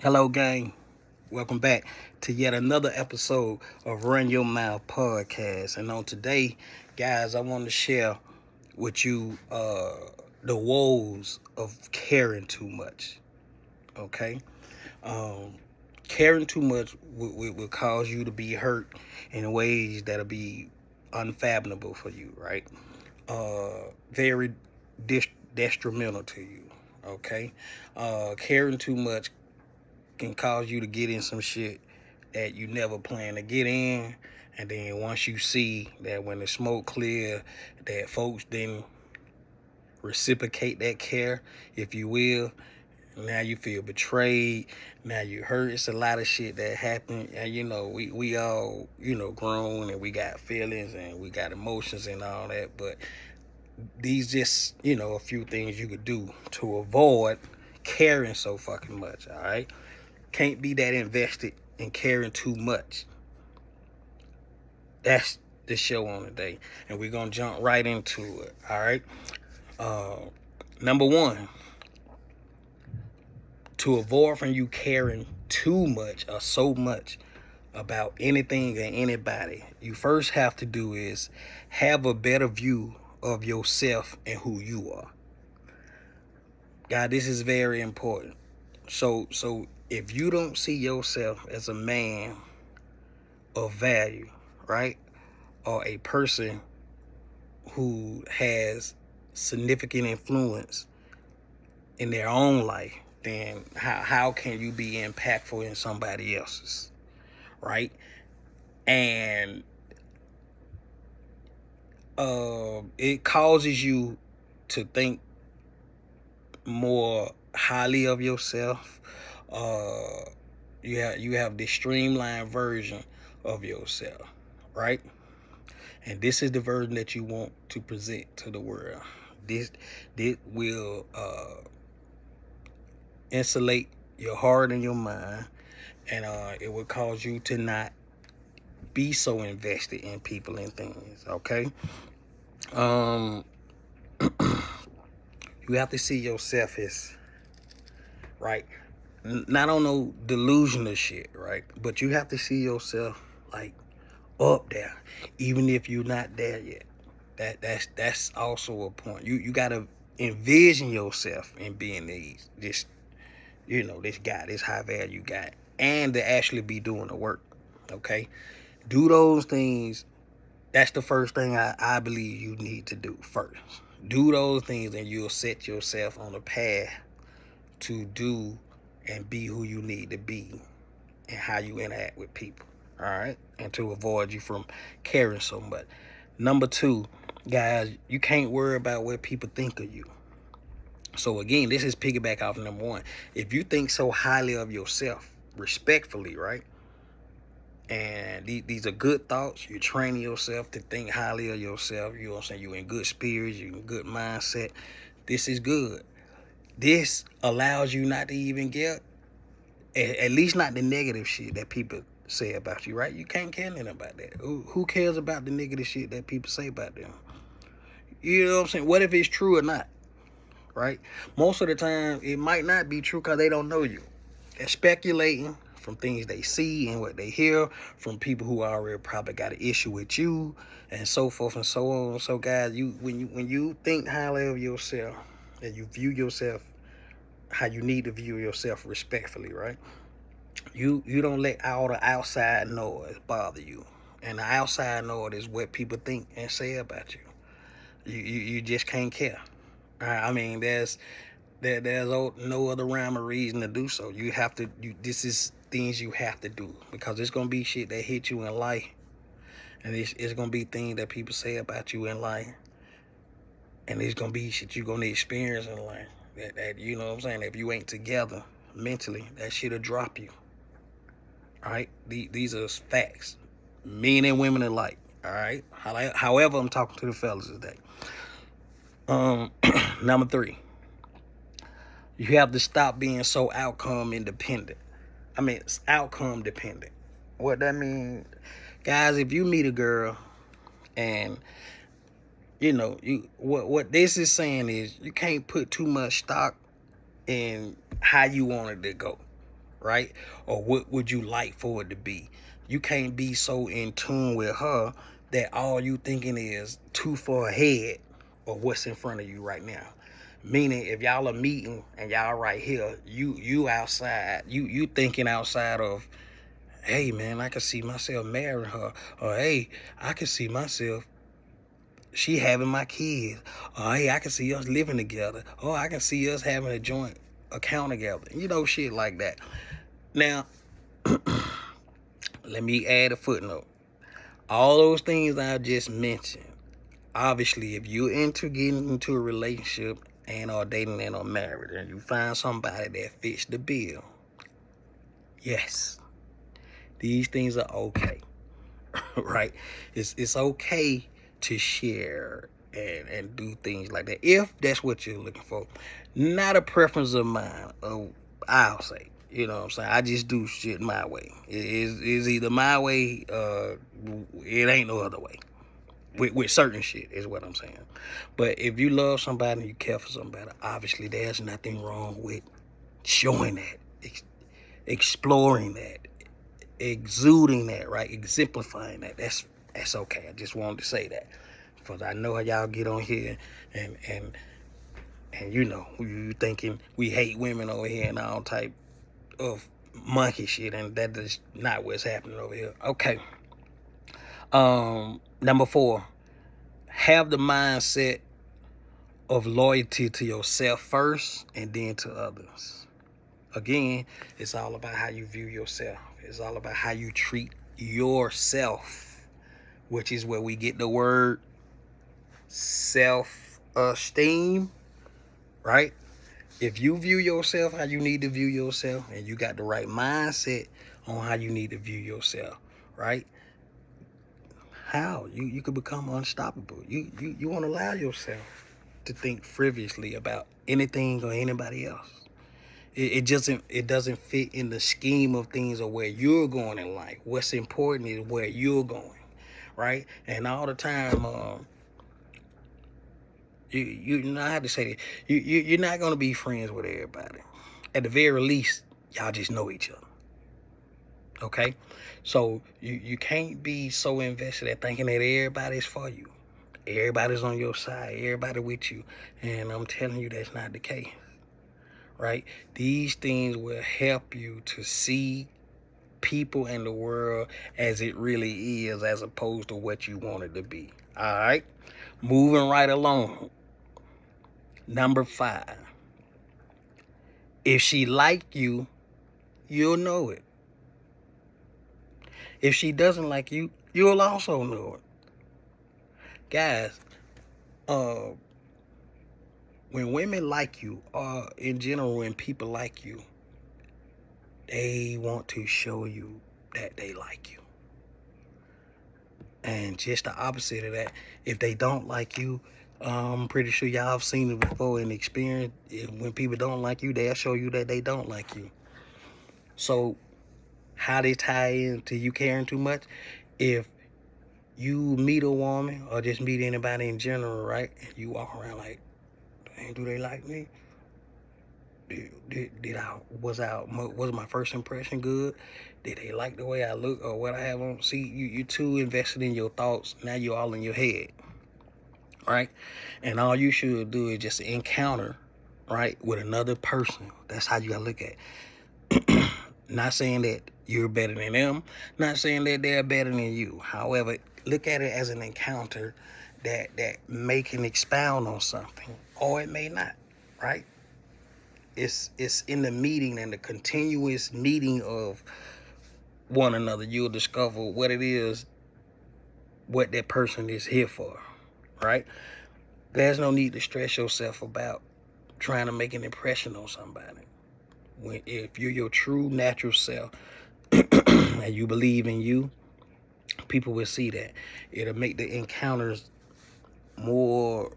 Hello, gang. Welcome back to yet another episode of Run Your Mouth podcast. And on today, guys, I want to share with you the woes of caring too much. Okay, um, caring too much will cause you to be hurt in ways that'll be unfathomable for you. Right? Very detrimental to you. Okay, caring too much can cause you to get in some shit that you never plan to get in. And then once you see that when the smoke clear, that folks didn't reciprocate that care, if you will, now you feel betrayed. Now you hurt. It's a lot of shit that happened. And we all, grown, and we got feelings and we got emotions and all that. But these just, a few things you could do to avoid caring so fucking much, all right? Can't be that invested in caring too much. That's the show on today, and we're gonna jump right into it. All right. Number one, to avoid from you caring too much or so much about anything or anybody, you first have to do is have a better view of yourself and who you are. God, this is very important. So if you don't see yourself as a man of value, right, or a person who has significant influence in their own life, then how can you be impactful in somebody else's, right? And it causes you to think more highly of yourself. You have the streamlined version of yourself, right? And this is the version that you want to present to the world. This will insulate your heart and your mind, and it will cause you to not be so invested in people and things. Okay. You have to see yourself as, right, not on no delusional shit, right? But you have to see yourself like up there, even if you're not there yet. That's also a point. You gotta envision yourself in being this guy, this high value guy, and to actually be doing the work. Okay, do those things. That's the first thing I believe you need to do first. Do those things, and you'll set yourself on a path to do and be who you need to be and how you interact with people. All right, and to avoid you from caring so much. Number two, guys, you can't worry about what people think of you. So again, this is piggyback off number one. If you think so highly of yourself, respectfully, right? And these are good thoughts. You're training yourself to think highly of yourself. You know what I'm saying? You're in good spirits. You're in good mindset. This is good. This allows you not to even get, at least not the negative shit that people say about you, right? You can't care nothing about that. Who cares about the negative shit that people say about them? You know what I'm saying? What if it's true or not? Right? Most of the time, it might not be true because they don't know you. They're speculating from things they see and what they hear from people who already probably got an issue with you, and so forth and so on. So, guys, when you think highly of yourself and you view yourself how you need to view yourself respectfully, right? You don't let all the outside noise bother you, and the outside noise is what people think and say about you. You just can't care. I mean, there's no other rhyme or reason to do so. You have to. This is things you have to do, because it's gonna be shit that hit you in life, and it's gonna be things that people say about you in life, and it's gonna be shit you're gonna experience in life. That you know what I'm saying. If you ain't together mentally, that shit'll drop you. All right, these are facts, men and women alike. All right. However, I'm talking to the fellas today. Number three, you have to stop being so outcome independent. I mean, it's outcome dependent. What that means, guys, if you meet a girl and what this is saying is you can't put too much stock in how you want it to go, right? Or what would you like for it to be? You can't be so in tune with her that all you thinking is too far ahead of what's in front of you right now. Meaning, if y'all are meeting and y'all right here, you outside, you thinking outside of, hey man, I can see myself marrying her, or hey, I can see myself she having my kids, or hey, I can see us living together, or I can see us having a joint account together, shit like that. Now, let me add a footnote. All those things I just mentioned, obviously, if you're into getting into a relationship and or dating and or married, and you find somebody that fits the bill, yes, these things are okay, right? It's okay to share and do things like that if that's what you're looking for. Not a preference of mine. I'll say, you know what I'm saying? I just do shit my way. It's either my way, it ain't no other way. With certain shit is what I'm saying. But if you love somebody and you care for somebody, obviously there's nothing wrong with showing that, exploring that, exuding that, right? Exemplifying that. That's okay. I just wanted to say that, because I know how y'all get on here and you thinking we hate women over here and all type of monkey shit, and that is not what's happening over here. Okay. Number 4, have the mindset of loyalty to yourself first and then to others. Again, it's all about how you view yourself. It's all about how you treat yourself, which is where we get the word self-esteem, right? If you view yourself how you need to view yourself, and you got the right mindset on how you need to view yourself, right? How you could become unstoppable. You won't allow yourself to think frivolously about anything or anybody else. It doesn't fit in the scheme of things or where you're going in life. What's important is where you're going, right? And all the time, you know how to say that. You're not gonna be friends with everybody. At the very least, y'all just know each other. Okay, so you can't be so invested at thinking that everybody's for you, everybody's on your side, everybody with you, and I'm telling you that's not the case, right? These things will help you to see people and the world as it really is, as opposed to what you want it to be. All right, moving right along. Number 5, if she like you, you'll know it. If she doesn't like you, you'll also know it. Guys, when women like you, or in general, when people like you, they want to show you that they like you. And just the opposite of that, if they don't like you, I'm pretty sure y'all have seen it before in experience. When people don't like you, they'll show you that they don't like you. So how they tie into you caring too much? If you meet a woman or just meet anybody in general, right? And you walk around like, dang, do they like me? Was my first impression good? Did they like the way I look or what I have on? See, you're too invested in your thoughts. Now you're all in your head, right? And all you should do is just encounter, right, with another person. That's how you gotta look at it. Not saying that you're better than them, not saying that they're better than you. However, look at it as an encounter that may can expound on something, or it may not, right? It's in the meeting and the continuous meeting of one another, you'll discover what it is, what that person is here for, right? There's no need to stress yourself about trying to make an impression on somebody. If you're your true natural self and you believe in you, people will see that. It'll make the encounters more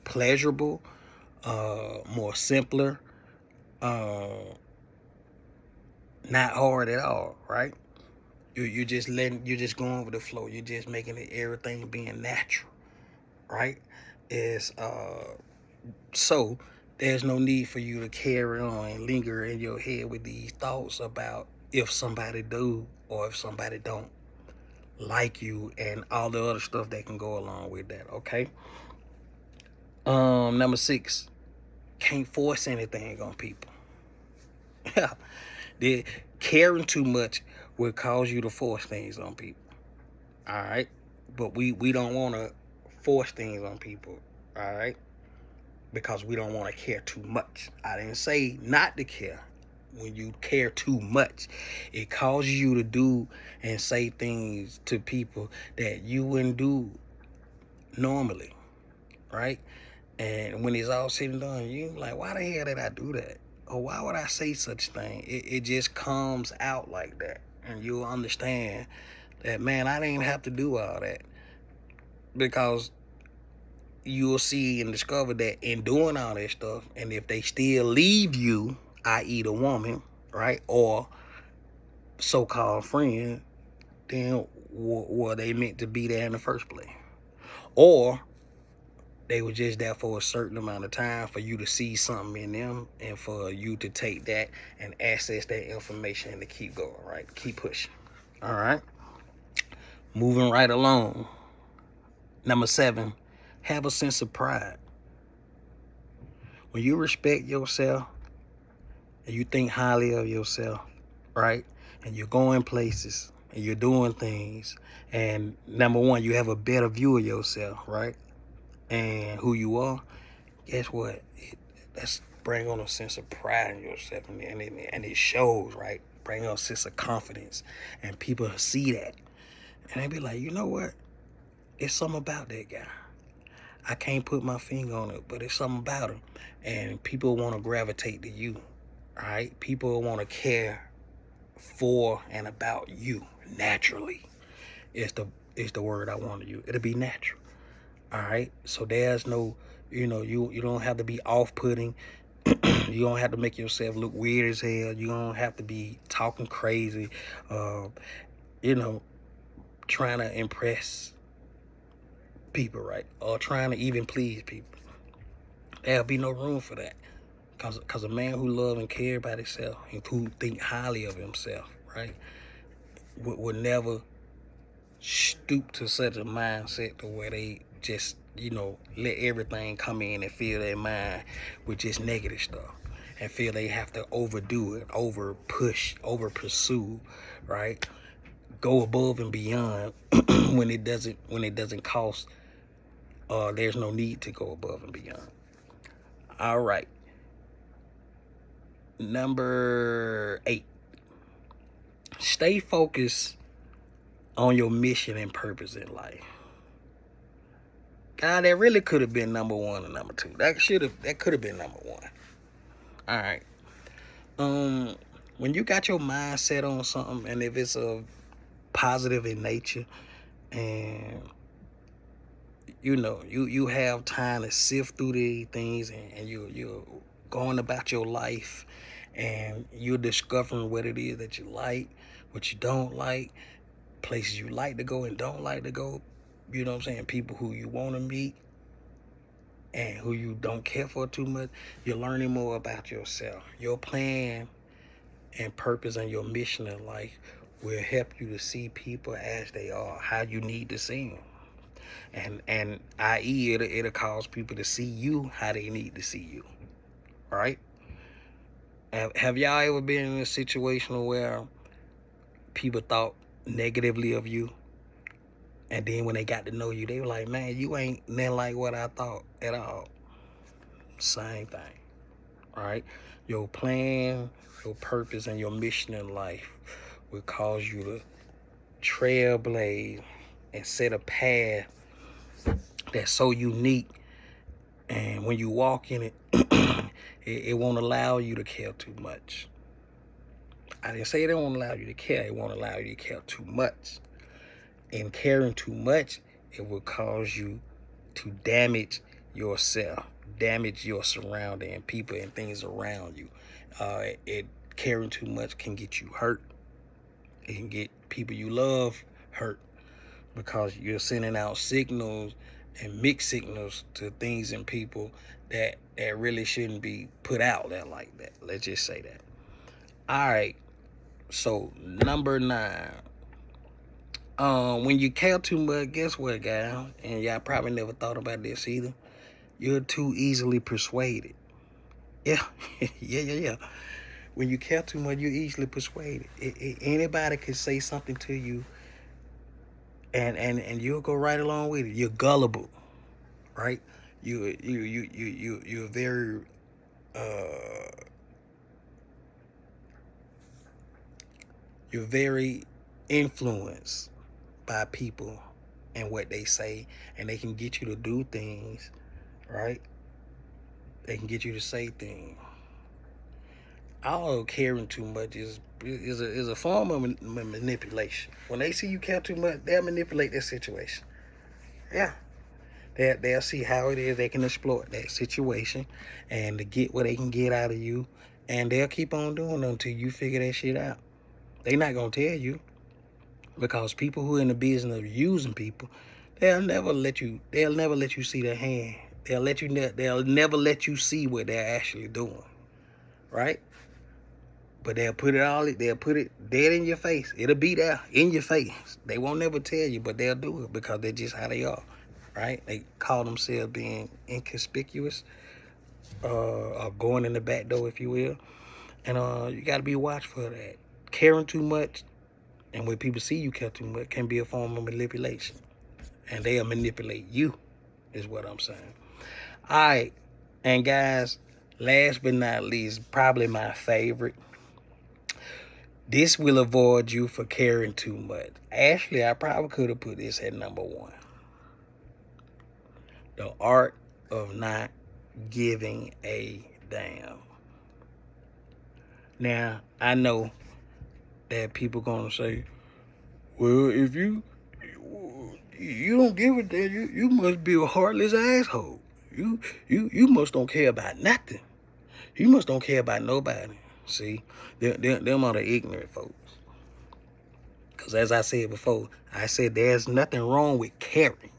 pleasurable, more simpler, not hard at all, right? You're just going with the flow. You're just making it, everything being natural, right? Is so there's no need for you to carry on and linger in your head with these thoughts about if somebody do or if somebody don't like you and all the other stuff that can go along with that. Okay. Number 6, can't force anything on people. Yeah, caring too much will cause you to force things on people. All right, but we don't want to force things on people. All right, because we don't want to care too much. I didn't say not to care. When you care too much, it causes you to do and say things to people that you wouldn't do normally, right? And when it's all said and done, you like, why the hell did I do that? Or why would I say such thing? It just comes out like that. And you'll understand that, man, I didn't have to do all that. Because you'll see and discover that in doing all that stuff, and if they still leave you, i.e. the woman, right, or so-called friend, then were they meant to be there in the first place? Or they were just there for a certain amount of time for you to see something in them and for you to take that and access that information and to keep going, right? Keep pushing. All right. Moving right along. Number 7, have a sense of pride. When you respect yourself and you think highly of yourself, right? And you're going places and you're doing things. And number 1, you have a better view of yourself, right? And who you are. Guess what? That's bring on a sense of pride in yourself, and it shows, right? Bring on a sense of confidence, and people see that, and they be like, you know what? It's something about that guy. I can't put my finger on it, but it's something about him, and people want to gravitate to you, right? People want to care for and about you naturally. It's the word I want to use. It'll be natural. All right. So there's no, you don't have to be off-putting. You don't have to make yourself look weird as hell. You don't have to be talking crazy, trying to impress people, right? Or trying to even please people. There'll be no room for that. Because a man who love and care about himself and who think highly of himself, right, would never stoop to such a mindset to where they just, let everything come in and fill their mind with just negative stuff and feel they have to overdo it, over push, over pursue, right? Go above and beyond when it doesn't cost. There's no need to go above and beyond. All right. Number 8, stay focused on your mission and purpose in life. God, that really could have been number 1 and number 2. That could have been number 1. All right. When you got your mindset on something, and if it's a positive in nature, and you have time to sift through these things, and you're going about your life, and you're discovering what it is that you like, what you don't like, places you like to go and don't like to go, you know what I'm saying, people who you want to meet and who you don't care for too much. You're learning more about yourself. Your plan and purpose and your mission in life will help you to see people as they are, how you need to see them. And i.e. it'll cause people to see you how they need to see you, right? Have y'all ever been in a situation where people thought negatively of you, and then when they got to know you, they were like, man, you ain't nothing like what I thought at all? Same thing, all right? Your plan, your purpose, and your mission in life will cause you to trailblaze and set a path that's so unique, and when you walk in it, it won't allow you to care too much. I didn't say it won't allow you to care. It won't allow you to care too much. And caring too much, it will cause you to damage yourself, damage your surrounding and people and things around you. Caring too much can get you hurt. It can get people you love hurt, because you're sending out signals and mixed signals to things and people that really shouldn't be put out there like that. Let's just say that. All right. So number 9. When you care too much, guess what, guys? And y'all probably never thought about this either. You're too easily persuaded. Yeah, yeah. When you care too much, you're easily persuaded. Anybody can say something to you, and you'll go right along with it. You're gullible, right? You're very you're very influenced by people and what they say, and they can get you to do things, right? They can get you to say things. All caring too much is a form of manipulation. When they see you care too much, they'll manipulate that situation. Yeah. They'll see how it is they can exploit that situation and to get what they can get out of you, and they'll keep on doing it until you figure that shit out. They're not gonna tell you, because people who are in the business of using people, they'll never let you see their hand. They'll never let you see what they're actually doing, right? But they'll put it dead in your face. It'll be there in your face. They won't never tell you, but they'll do it because they're just how they are, right? They call themselves being inconspicuous, or going in the back door, if you will. And you got to be watchful of that. Caring too much, and when people see you care too much, can be a form of manipulation. And they'll manipulate you, is what I'm saying. All right. And guys, last but not least, probably my favorite. This will avoid you for caring too much. Actually, I probably could have put this at number 1. The art of not giving a damn. Now, I know that people gonna say, well, if you don't give a damn, you must be a heartless asshole. You must don't care about nothing. You must don't care about nobody. See, them are the ignorant folks. Because as I said before, I said there's nothing wrong with caring,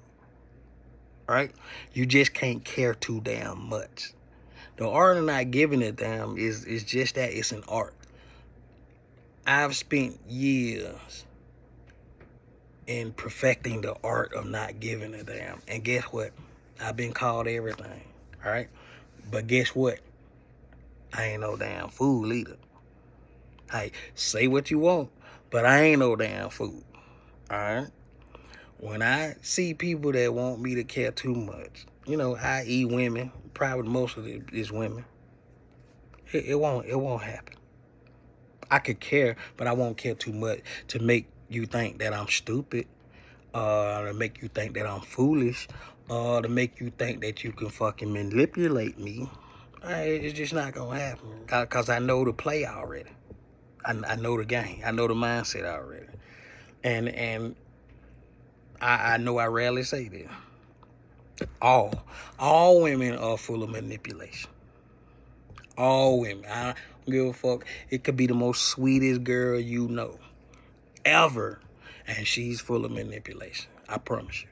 right? You just can't care too damn much. The art of not giving a damn is just that. It's an art. I've spent years in perfecting the art of not giving a damn. And guess what? I've been called everything, all right? But guess what? I ain't no damn fool either. Hey, say what you want, but I ain't no damn fool, all right? When I see people that want me to care too much, i.e. women, probably most of it is women, it won't happen. I could care, but I won't care too much to make you think that I'm stupid, to make you think that I'm foolish, to make you think that you can fucking manipulate me. It's just not gonna happen, because I know the play already. I know the game. I know the mindset already. And I know I rarely say this. All women are full of manipulation. All women. I don't give a fuck. It could be the most sweetest girl you know ever, and she's full of manipulation. I promise you.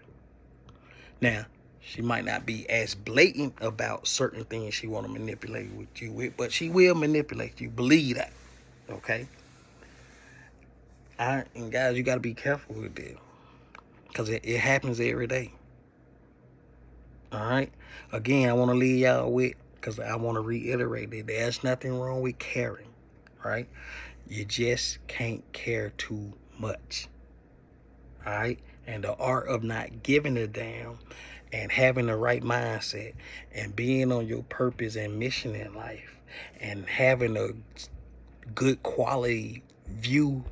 Now, she might not be as blatant about certain things she want to manipulate with you with, but she will manipulate you. Believe that. Okay? And guys, you got to be careful with this, because it happens every day. All right? Again, I want to leave y'all with, because I want to reiterate that there's nothing wrong with caring. Right? You just can't care too much. All right? And the art of not giving a damn, and having the right mindset, and being on your purpose and mission in life, and having a good quality view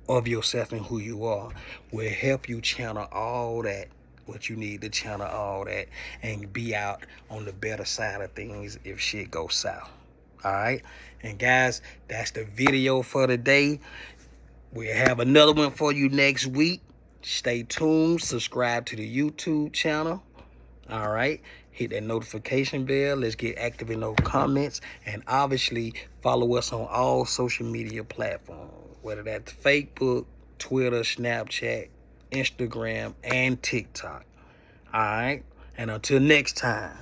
of yourself and who you are, will help you channel all that, what you need to channel all that, and be out on the better side of things if shit goes south. All right? And guys, that's the video for today. We'll have another one for you next week. Stay tuned. Subscribe to the YouTube channel. All right. Hit that notification bell. Let's get active in those comments. And obviously, follow us on all social media platforms, whether that's Facebook, Twitter, Snapchat, Instagram, and TikTok. All right. And until next time.